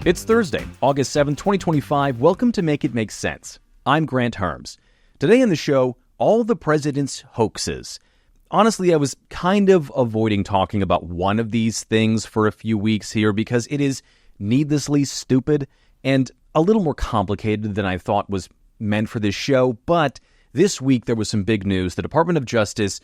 It's Thursday, August 7th, 2025. Welcome to Make It Make Sense. I'm Granthermes. Today on the show, all the president's hoaxes. Honestly, I was kind of avoiding talking about one of these things for a few weeks here because it is needlessly stupid and a little more complicated than I thought was meant for this show. But this week, there was some big news. The Department of Justice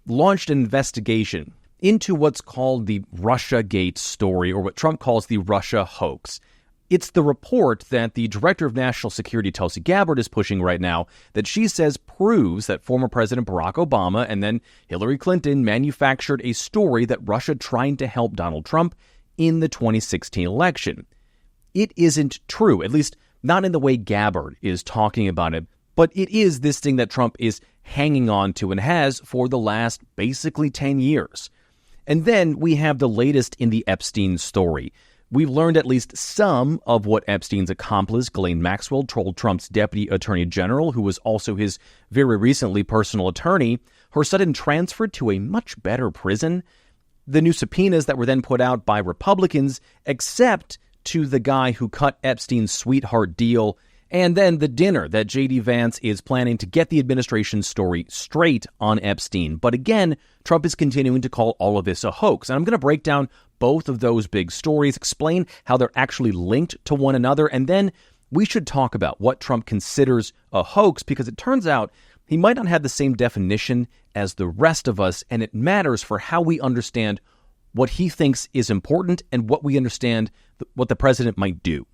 launched an investigation into what's called the Russiagate story, or what Trump calls the Russia hoax. It's the report that the Director of National Security Tulsi Gabbard is pushing right now that she says proves that former President Barack Obama and then Hillary Clinton manufactured a story that Russia tried to help Donald Trump in the 2016 election. It isn't true, at least not in the way Gabbard is talking about it, but it is this thing that Trump is hanging on to and has for the last basically 10 years. And then we have the latest in the Epstein story. We've learned at least some of what Epstein's accomplice, Ghislane Maxwell, told Trump's deputy attorney general, who was also his very recently personal attorney, her sudden transfer to a much better prison, the new subpoenas that were then put out by Republicans, except to the guy who cut Epstein's sweetheart deal, and then the dinner that J.D. Vance is planning to get the administration's story straight on Epstein. But again, Trump is continuing to call all of this a hoax. And I'm going to break down both of those big stories, explain how they're actually linked to one another, and then we should talk about what Trump considers a hoax, because it turns out he might not have the same definition as the rest of us, and it matters for how we understand what he thinks is important and what we understand what the president might do.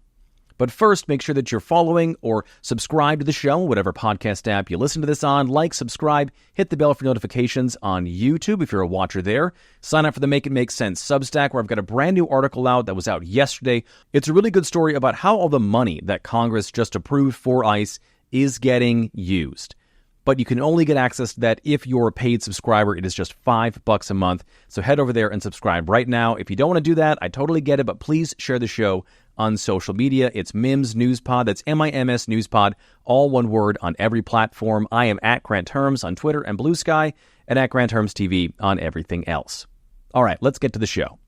But first, make sure that you're following or subscribe to the show, whatever podcast app you listen to this on. Like, subscribe, hit the bell for notifications on YouTube if you're a watcher there. Sign up for the Make It Make Sense Substack, where I've got a brand new article out that was out yesterday. It's a really good story about how all the money that Congress just approved for ICE is getting used. But you can only get access to that if you're a paid subscriber. It is just $5 a month. So head over there and subscribe right now. If you don't want to do that, I totally get it, but please share the show on social media. It's MIMS Newspod. That's MIMS Newspod, all one word on every platform. I am at Granthermes on Twitter and Bluesky, and at Granthermes TV on everything else. All right, let's get to the show.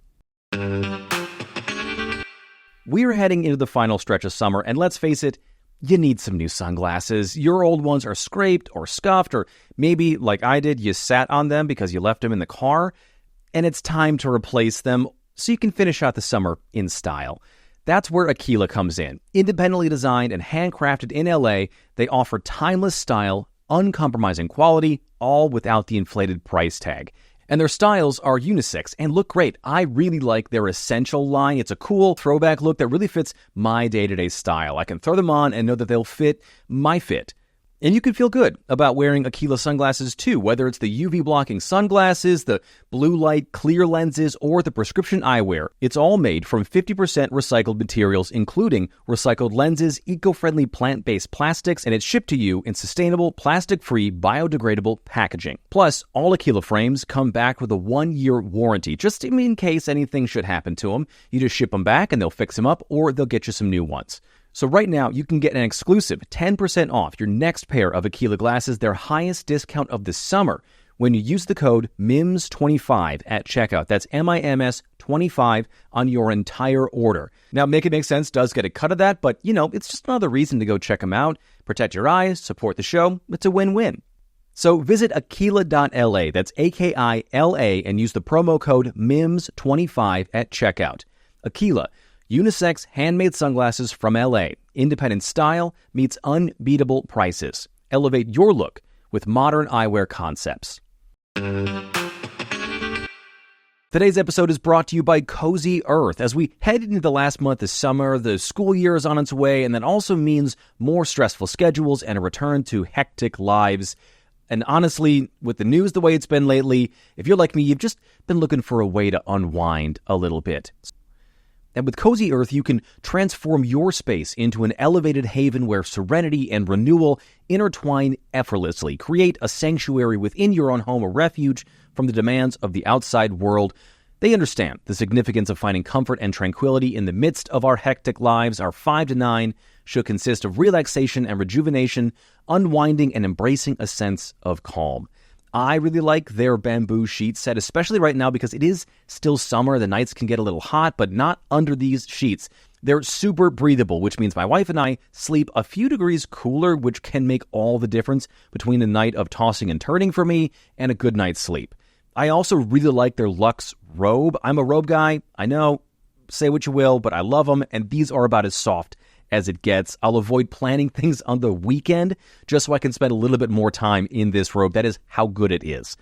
We're heading into the final stretch of summer, and let's face it, you need some new sunglasses. Your old ones are scraped or scuffed, or maybe, like I did, you sat on them because you left them in the car, and it's time to replace them so you can finish out the summer in style. That's where Aquila comes in. Independently designed and handcrafted in LA, they offer timeless style, uncompromising quality, all without the inflated price tag. And their styles are unisex and look great. I really like their Essential line. It's a cool throwback look that really fits my day-to-day style. I can throw them on and know that they'll fit my fit. And you can feel good about wearing Aquila sunglasses too, whether it's the UV-blocking sunglasses, the blue light clear lenses, or the prescription eyewear. It's all made from 50% recycled materials, including recycled lenses, eco-friendly plant-based plastics, and it's shipped to you in sustainable, plastic-free, biodegradable packaging. Plus, all Aquila frames come back with a 1-year warranty, just in case anything should happen to them. You just ship them back and they'll fix them up, or they'll get you some new ones. So right now, you can get an exclusive 10% off your next pair of Aquila glasses, their highest discount of the summer, when you use the code MIMS25 at checkout. That's MIMS25 on your entire order. Now, Make It Make Sense does get a cut of that, but, it's just another reason to go check them out. Protect your eyes, support the show. It's a win-win. So visit Aquila.la, that's AKILA, and use the promo code MIMS25 at checkout. Aquila, unisex handmade sunglasses from LA. Independent style meets unbeatable prices. Elevate your look with modern eyewear concepts. Today's episode is brought to you by Cozy Earth. As we head into the last month of summer, the school year is on its way, and that also means more stressful schedules and a return to hectic lives. And honestly, with the news the way it's been lately, if you're like me, you've just been looking for a way to unwind a little bit. And with Cozy Earth, you can transform your space into an elevated haven where serenity and renewal intertwine effortlessly. Create a sanctuary within your own home, a refuge from the demands of the outside world. They understand the significance of finding comfort and tranquility in the midst of our hectic lives. Our 5 to 9 should consist of relaxation and rejuvenation, unwinding and embracing a sense of calm. I really like their bamboo sheet set, especially right now because it is still summer. The nights can get a little hot, but not under these sheets. They're super breathable, which means my wife and I sleep a few degrees cooler, which can make all the difference between a night of tossing and turning for me and a good night's sleep. I also really like their Luxe robe. I'm a robe guy. I know, say what you will, but I love them, and these are about as soft as it gets. I'll avoid planning things on the weekend just so I can spend a little bit more time in this robe. That is how good it is.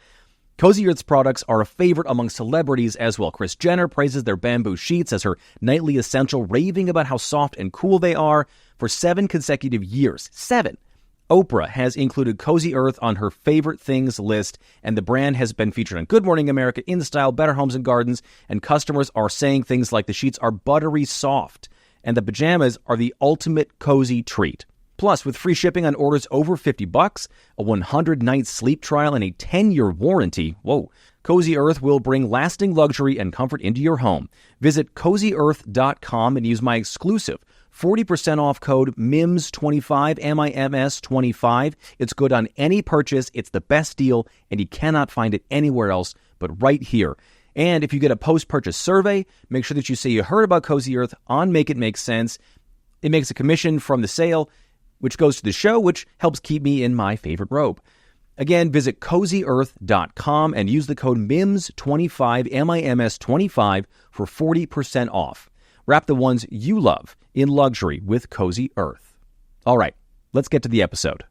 Cozy Earth's products are a favorite among celebrities as well. Kris Jenner praises their bamboo sheets as her nightly essential, raving about how soft and cool they are for 7 consecutive years. 7. Oprah has included Cozy Earth on her favorite things list, and the brand has been featured on Good Morning America, InStyle, Better Homes and Gardens, and customers are saying things like the sheets are buttery soft, and the pajamas are the ultimate cozy treat. Plus, with free shipping on orders over $50, a 100-night sleep trial, and a 10-year warranty, Cozy Earth will bring lasting luxury and comfort into your home. Visit CozyEarth.com and use my exclusive 40% off code MIMS25, MIMS25. It's good on any purchase. It's the best deal, and you cannot find it anywhere else but right here. And if you get a post-purchase survey, make sure that you say you heard about Cozy Earth on Make It Make Sense. It makes a commission from the sale, which goes to the show, which helps keep me in my favorite robe. Again, visit CozyEarth.com and use the code MIMS25, MIMS25 for 40% off. Wrap the ones you love in luxury with Cozy Earth. All right, let's get to the episode.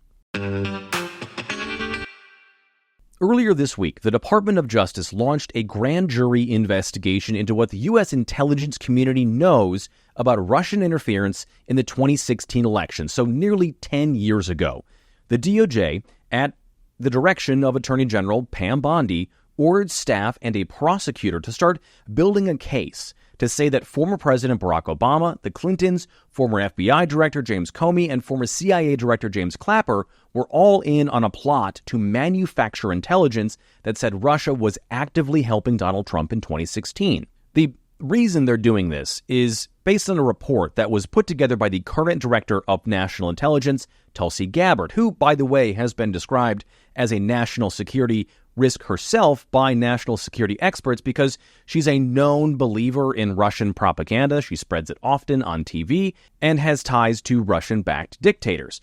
Earlier this week, the Department of Justice launched a grand jury investigation into what the U.S. intelligence community knows about Russian interference in the 2016 election, so nearly 10 years ago. The DOJ, at the direction of Attorney General Pam Bondi, ordered staff and a prosecutor to start building a case to say that former President Barack Obama, the Clintons, former FBI Director James Comey, and former CIA Director James Clapper were all in on a plot to manufacture intelligence that said Russia was actively helping Donald Trump in 2016. The reason they're doing this is based on a report that was put together by the current Director of National Intelligence, Tulsi Gabbard, who, by the way, has been described as a national security risk herself by national security experts because she's a known believer in Russian propaganda. She spreads it often on TV and has ties to Russian-backed dictators.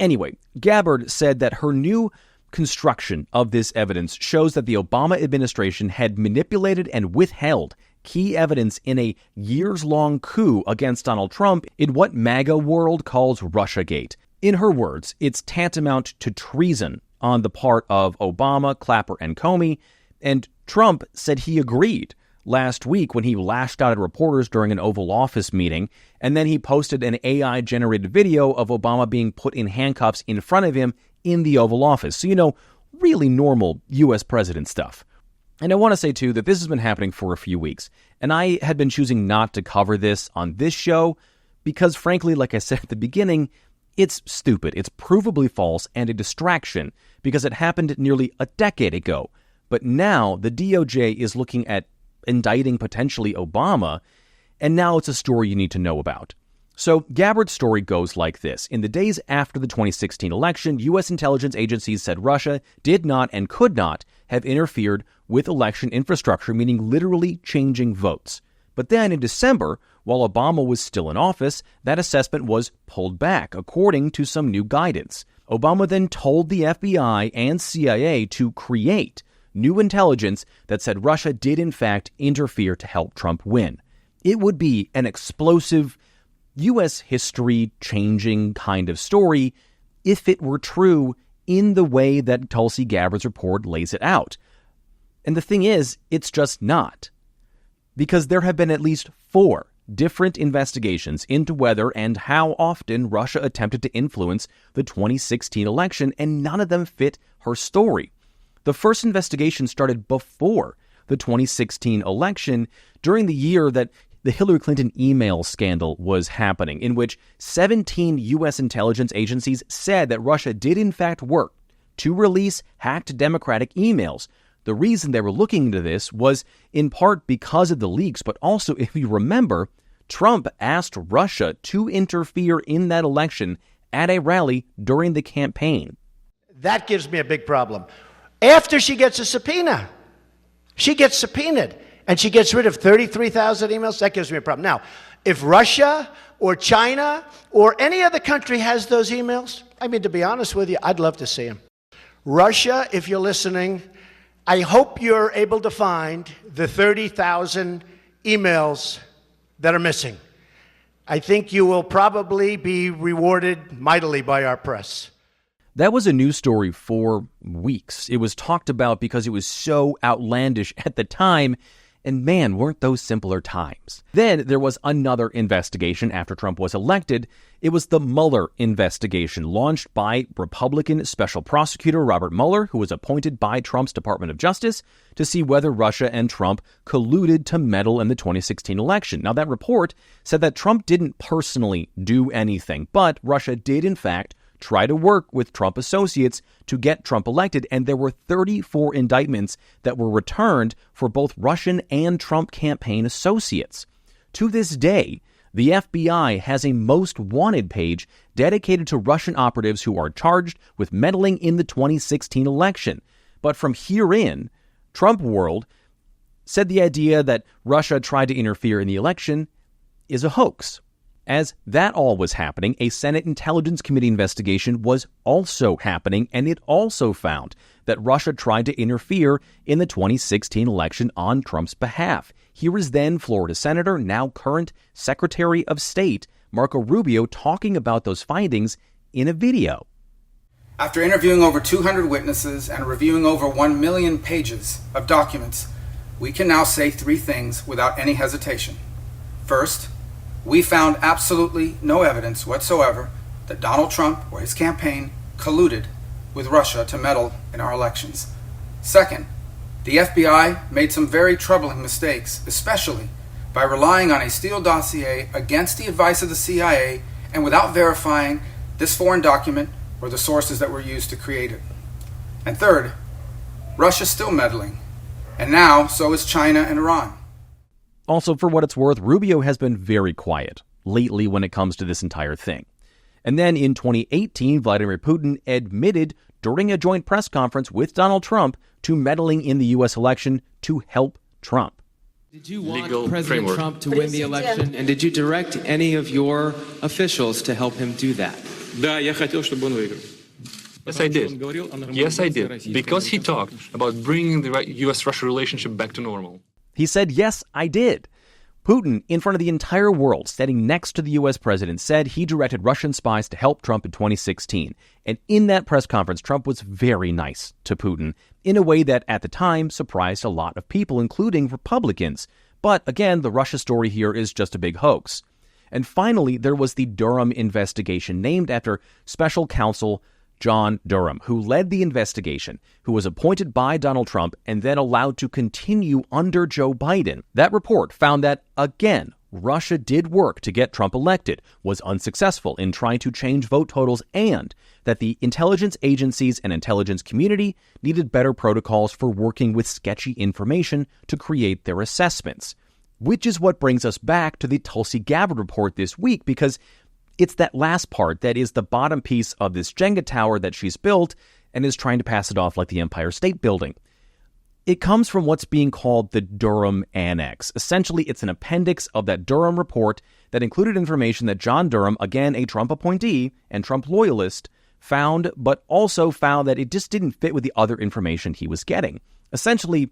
Anyway, Gabbard said that her new construction of this evidence shows that the Obama administration had manipulated and withheld key evidence in a years-long coup against Donald Trump in what MAGA world calls Russiagate. In her words, it's tantamount to treason on the part of Obama, Clapper, and Comey, and Trump said he agreed last week when he lashed out at reporters during an Oval Office meeting, and then he posted an AI-generated video of Obama being put in handcuffs in front of him in the Oval Office. So, really normal U.S. president stuff. And I want to say, too, that this has been happening for a few weeks, and I had been choosing not to cover this on this show because, frankly, like I said at the beginning, it's stupid, it's provably false, and a distraction because it happened nearly a decade ago. But now the DOJ is looking at indicting potentially Obama, and now it's a story you need to know about. So Gabbard's story goes like this. In the days after the 2016 election, U.S. intelligence agencies said Russia did not and could not have interfered with election infrastructure, meaning literally changing votes. But then in December, while Obama was still in office, that assessment was pulled back, according to some new guidance. Obama then told the FBI and CIA to create new intelligence that said Russia did in fact interfere to help Trump win. It would be an explosive, U.S. history-changing kind of story if it were true in the way that Tulsi Gabbard's report lays it out. And the thing is, it's just not. Because there have been at least 4 different investigations into whether and how often Russia attempted to influence the 2016 election, and none of them fit her story. The first investigation started before the 2016 election, during the year that the Hillary Clinton email scandal was happening, in which 17 U.S. intelligence agencies said that Russia did in fact work to release hacked Democratic emails. The reason they were looking into this was in part because of the leaks, but also, if you remember, Trump asked Russia to interfere in that election at a rally during the campaign. That gives me a big problem. After she gets a subpoena, she gets subpoenaed, and she gets rid of 33,000 emails, that gives me a problem. Now, if Russia or China or any other country has those emails, I mean, to be honest with you, I'd love to see them. Russia, if you're listening, I hope you're able to find the 30,000 emails that are missing. I think you will probably be rewarded mightily by our press. That was a news story for weeks. It was talked about because it was so outlandish at the time, and man, weren't those simpler times. Then there was another investigation after Trump was elected. It was the Mueller investigation, launched by Republican Special Prosecutor Robert Mueller, who was appointed by Trump's Department of Justice to see whether Russia and Trump colluded to meddle in the 2016 election. Now, that report said that Trump didn't personally do anything, but Russia did, in fact, try to work with Trump associates to get Trump elected, and there were 34 indictments that were returned for both Russian and Trump campaign associates. To this day, the FBI has a most wanted page dedicated to Russian operatives who are charged with meddling in the 2016 election. But from herein, Trump world said the idea that Russia tried to interfere in the election is a hoax. As that all was happening, a Senate Intelligence Committee investigation was also happening, and it also found that Russia tried to interfere in the 2016 election on Trump's behalf. Here is then Florida Senator, now current Secretary of State, Marco Rubio, talking about those findings in a video. After interviewing over 200 witnesses and reviewing over 1 million pages of documents, we can now say three things without any hesitation. First, we found absolutely no evidence whatsoever that Donald Trump or his campaign colluded with Russia to meddle in our elections. Second, the FBI made some very troubling mistakes, especially by relying on a Steele dossier against the advice of the CIA and without verifying this foreign document or the sources that were used to create it. And third, Russia's still meddling, and now so is China and Iran. Also, for what it's worth, Rubio has been very quiet lately when it comes to this entire thing. And then in 2018, Vladimir Putin admitted during a joint press conference with Donald Trump to meddling in the U.S. election to help Trump. Did you want President Trump to win the election, and did you direct any of your officials to help him do that? Yes, I did. Yes, I did. Because he talked about bringing the U.S.-Russia relationship back to normal. He said, yes, I did. Putin, in front of the entire world, standing next to the U.S. president, said he directed Russian spies to help Trump in 2016. And in that press conference, Trump was very nice to Putin in a way that, at the time, surprised a lot of people, including Republicans. But again, the Russia story here is just a big hoax. And finally, there was the Durham investigation, named after special counsel John Durham, who led the investigation, who was appointed by Donald Trump and then allowed to continue under Joe Biden. That report found that, again, Russia did work to get Trump elected, was unsuccessful in trying to change vote totals, and that the intelligence agencies and intelligence community needed better protocols for working with sketchy information to create their assessments. Which is what brings us back to the Tulsi Gabbard report this week, because it's that last part that is the bottom piece of this Jenga tower that she's built and is trying to pass it off like the Empire State Building. It comes from what's being called the Durham Annex. Essentially, it's an appendix of that Durham report that included information that John Durham, again a Trump appointee and Trump loyalist, found, but also found that it just didn't fit with the other information he was getting. Essentially,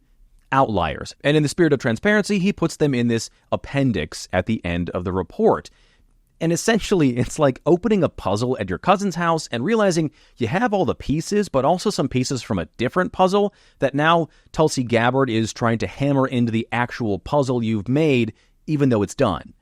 outliers. And in the spirit of transparency, he puts them in this appendix at the end of the report. And essentially, it's like opening a puzzle at your cousin's house and realizing you have all the pieces, but also some pieces from a different puzzle that now Tulsi Gabbard is trying to hammer into the actual puzzle you've made, even though it's done.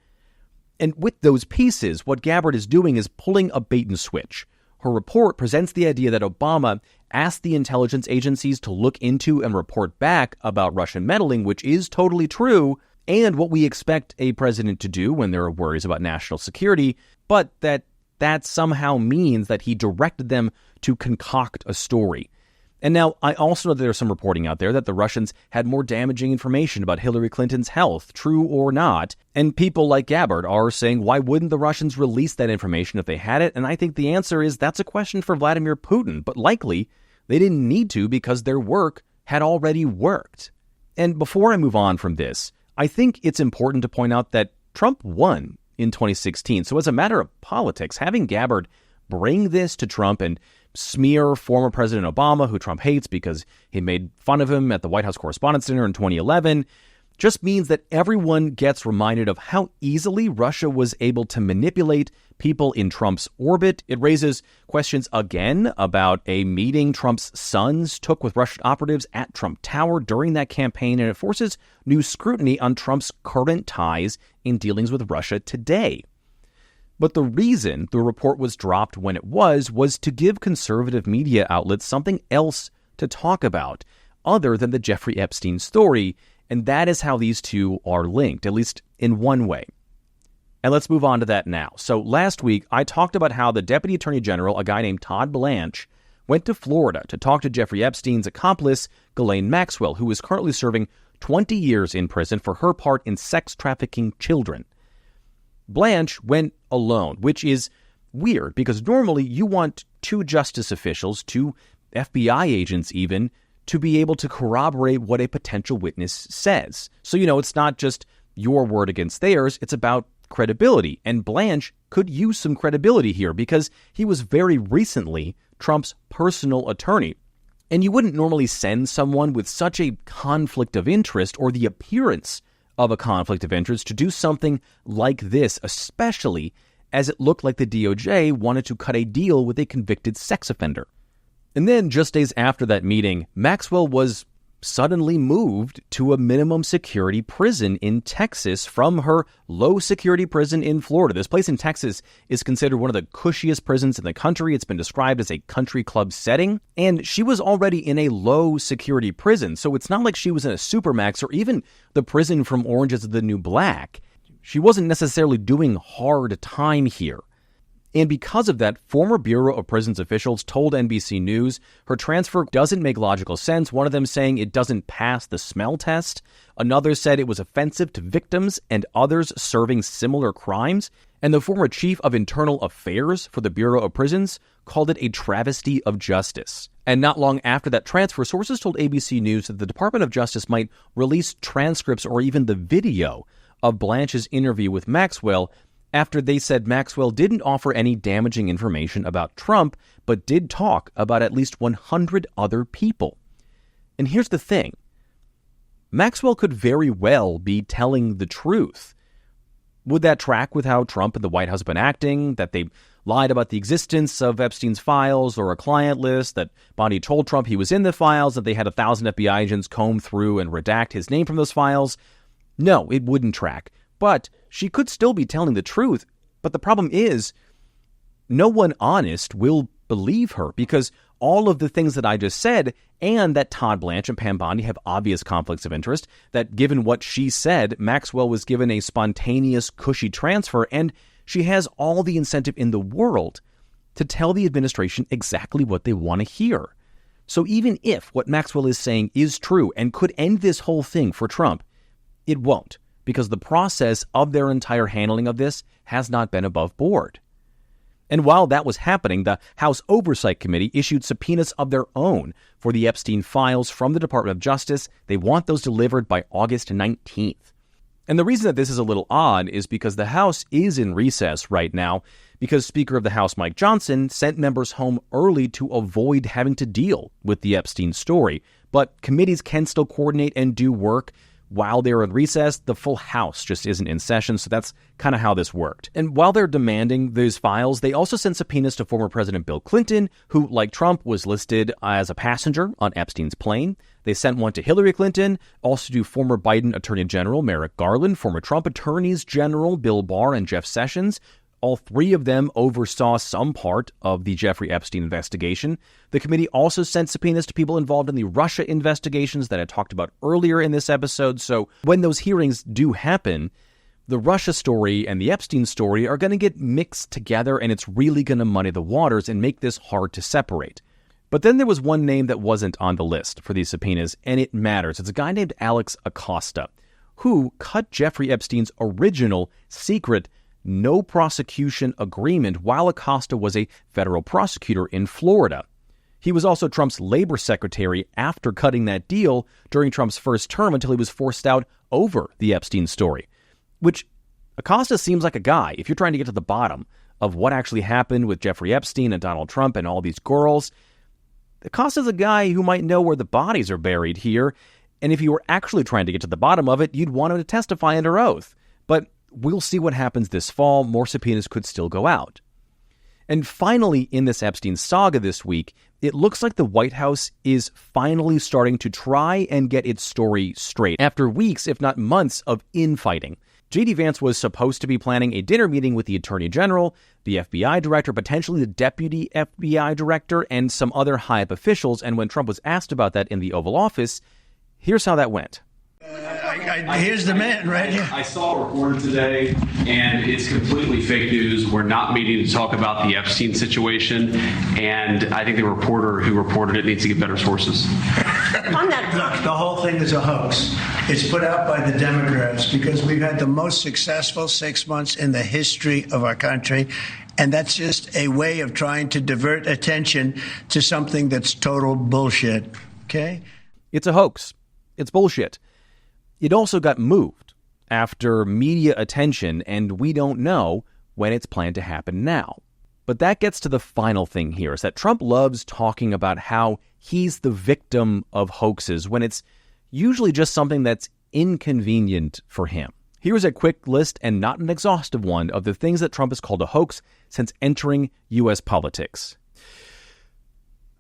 And with those pieces, what Gabbard is doing is pulling a bait and switch. Her report presents the idea that Obama asked the intelligence agencies to look into and report back about Russian meddling, which is totally true, and what we expect a president to do when there are worries about national security, but that somehow means that he directed them to concoct a story. And now, I also know that there's some reporting out there that the Russians had more damaging information about Hillary Clinton's health, true or not, and people like Gabbard are saying, why wouldn't the Russians release that information if they had it? And I think the answer is that's a question for Vladimir Putin, but likely they didn't need to because their work had already worked. And before I move on from this, I think it's important to point out that Trump won in 2016. So as a matter of politics, having Gabbard bring this to Trump and smear former President Obama, who Trump hates because he made fun of him at the White House Correspondents' Dinner in 2011, just means that everyone gets reminded of how easily Russia was able to manipulate people in Trump's orbit. It raises questions again about a meeting Trump's sons took with Russian operatives at Trump Tower during that campaign, and it forces new scrutiny on Trump's current ties in dealings with Russia today. But the reason the report was dropped when it was to give conservative media outlets something else to talk about other than the Jeffrey Epstein story, and that is how these two are linked, at least in one way. And let's move on to that now. So last week, I talked about how the Deputy Attorney General, a guy named Todd Blanche, went to Florida to talk to Jeffrey Epstein's accomplice, Ghislane Maxwell, who is currently serving 20 years in prison for her part in sex trafficking children. Blanche went alone, which is weird because normally you want two justice officials, two FBI agents even, to be able to corroborate what a potential witness says. So, it's not just your word against theirs, it's about credibility. And Blanche could use some credibility here because he was very recently Trump's personal attorney. And you wouldn't normally send someone with such a conflict of interest or the appearance of a conflict of interest to do something like this, especially as it looked like the DOJ wanted to cut a deal with a convicted sex offender. And then, just days after that meeting, Maxwell was suddenly moved to a minimum security prison in Texas from her low security prison in Florida. This place in Texas is considered one of the cushiest prisons in the country. It's been described as a country club setting, and she was already in a low security prison, so it's not like she was in a supermax or even the prison from Orange is the New Black. She wasn't necessarily doing hard time here. And because of that, former Bureau of Prisons officials told NBC News her transfer doesn't make logical sense, one of them saying it doesn't pass the smell test. Another said it was offensive to victims and others serving similar crimes. And the former chief of internal affairs for the Bureau of Prisons called it a travesty of justice. And not long after that transfer, sources told ABC News that the Department of Justice might release transcripts or even the video of Blanche's interview with Maxwell after they said Maxwell didn't offer any damaging information about Trump, but did talk about at least 100 other people. And here's the thing. Maxwell could very well be telling the truth. Would that track with how Trump and the White House have been acting, that they lied about the existence of Epstein's files or a client list, that Bondi told Trump he was in the files, that they had 1,000 FBI agents comb through and redact his name from those files? No, it wouldn't track. But she could still be telling the truth. But the problem is, no one honest will believe her because all of the things that I just said and that Todd Blanche and Pam Bondi have obvious conflicts of interest, that given what she said, Maxwell was given a spontaneous, cushy transfer, and she has all the incentive in the world to tell the administration exactly what they want to hear. So even if what Maxwell is saying is true and could end this whole thing for Trump, it won't, because the process of their entire handling of this has not been above board. And while that was happening, the House Oversight Committee issued subpoenas of their own for the Epstein files from the Department of Justice. They want those delivered by August 19th. And the reason that this is a little odd is because the House is in recess right now because Speaker of the House Mike Johnson sent members home early to avoid having to deal with the Epstein story. But committees can still coordinate and do work while they're in recess. The full House just isn't in session, so that's kind of how this worked. And while they're demanding those files, they also sent subpoenas to former President Bill Clinton, who, like Trump, was listed as a passenger on Epstein's plane. They sent one to Hillary Clinton, also to former Biden Attorney General Merrick Garland, former Trump Attorneys General Bill Barr and Jeff Sessions. All three of them oversaw some part of the Jeffrey Epstein investigation. The committee also sent subpoenas to people involved in the Russia investigations that I talked about earlier in this episode. So when those hearings do happen, the Russia story and the Epstein story are going to get mixed together, and it's really going to muddy the waters and make this hard to separate. But then there was one name that wasn't on the list for these subpoenas, and it matters. It's a guy named Alex Acosta, who cut Jeffrey Epstein's original secret no prosecution agreement while Acosta was a federal prosecutor in Florida. He was also Trump's labor secretary after cutting that deal during Trump's first term until he was forced out over the Epstein story, which Acosta seems like a guy, if you're trying to get to the bottom of what actually happened with Jeffrey Epstein and Donald Trump and all these girls, Acosta's a guy who might know where the bodies are buried here, and if you were actually trying to get to the bottom of it, you'd want him to testify under oath. But we'll see what happens this fall. More subpoenas could still go out. And finally, in this Epstein saga this week, it looks like the White House is finally starting to try and get its story straight after weeks, if not months, of infighting. J.D. Vance was supposed to be planning a dinner meeting with the Attorney General, the FBI director, potentially the deputy FBI director, and some other high-up officials. And when Trump was asked about that in the Oval Office, here's how that went. Here's the man right here. I saw a report today, and it's completely fake news. We're not meeting to talk about the Epstein situation, and I think the reporter who reported it needs to get better sources. Look, the whole thing is a hoax. It's put out by the Democrats because we've had the most successful 6 months in the history of our country, and that's just a way of trying to divert attention to something that's total bullshit, okay? It's a hoax. It's bullshit. It also got moved after media attention, and we don't know when it's planned to happen now. But that gets to the final thing here, is that Trump loves talking about how he's the victim of hoaxes when it's usually just something that's inconvenient for him. Here's a quick list, and not an exhaustive one, of the things that Trump has called a hoax since entering U.S. politics.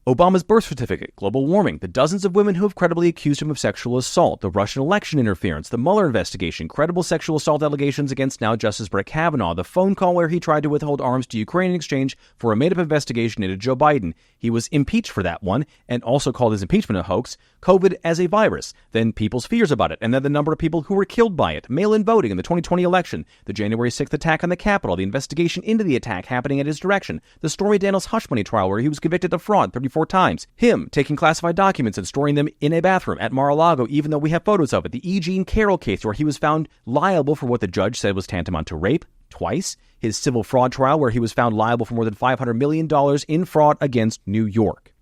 Obama's birth certificate, global warming, the dozens of women who have credibly accused him of sexual assault, the Russian election interference, the Mueller investigation, credible sexual assault allegations against now Justice Brett Kavanaugh, the phone call where he tried to withhold arms to Ukraine in exchange for a made-up investigation into Joe Biden. He was impeached for that one, and also called his impeachment a hoax, COVID as a virus, then people's fears about it, and then the number of people who were killed by it, mail-in voting in the 2020 election, the January 6th attack on the Capitol, the investigation into the attack happening at his direction, the Stormy Daniels hush money trial where he was convicted of fraud 34 times, him taking classified documents and storing them in a bathroom at Mar-a-Lago even though we have photos of it, the E. Jean Carroll case where he was found liable for what the judge said was tantamount to rape twice, his civil fraud trial where he was found liable for more than $500 million in fraud against New York.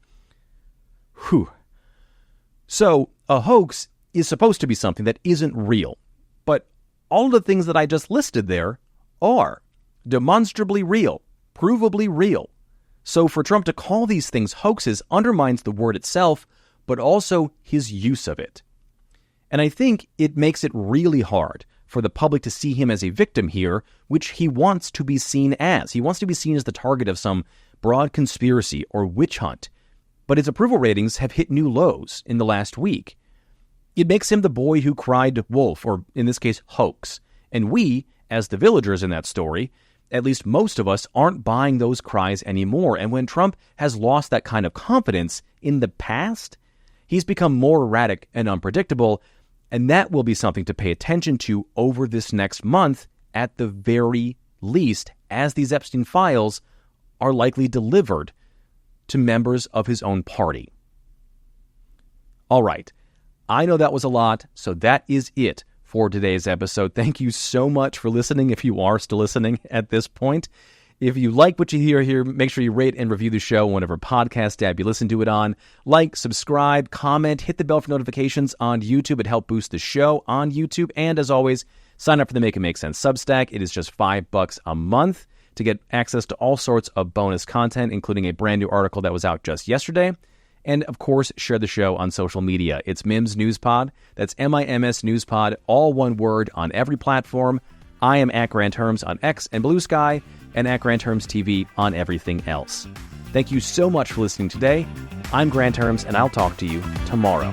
Whew. So, a hoax is supposed to be something that isn't real, but all of the things that I just listed there are demonstrably real, provably real. So for Trump to call these things hoaxes undermines the word itself, but also his use of it. And I think it makes it really hard for the public to see him as a victim here, which he wants to be seen as. He wants to be seen as the target of some broad conspiracy or witch hunt. But his approval ratings have hit new lows in the last week. It makes him the boy who cried wolf, or in this case, hoax. And we, as the villagers in that story, at least most of us, aren't buying those cries anymore. And when Trump has lost that kind of confidence in the past, he's become more erratic and unpredictable, and that will be something to pay attention to over this next month, at the very least, as these Epstein files are likely delivered to members of his own party. All right, I know that was a lot, so that is it for today's episode. Thank you so much for listening, if you are still listening at this point. If you like what you hear here, make sure you rate and review the show on whatever podcast app you listen to it on. Like, subscribe, comment, hit the bell for notifications on YouTube. It helps boost the show on YouTube. And as always, sign up for the Make It Make Sense Substack. It is just $5 a month to get access to all sorts of bonus content, including a brand new article that was out just yesterday. And, of course, share the show on social media. It's Mims News Pod. That's MIMS News Pod, all one word, on every platform. I am at Granthermes on X and Bluesky, and at Granthermes TV on everything else. Thank you so much for listening today. I'm Granthermes, and I'll talk to you tomorrow.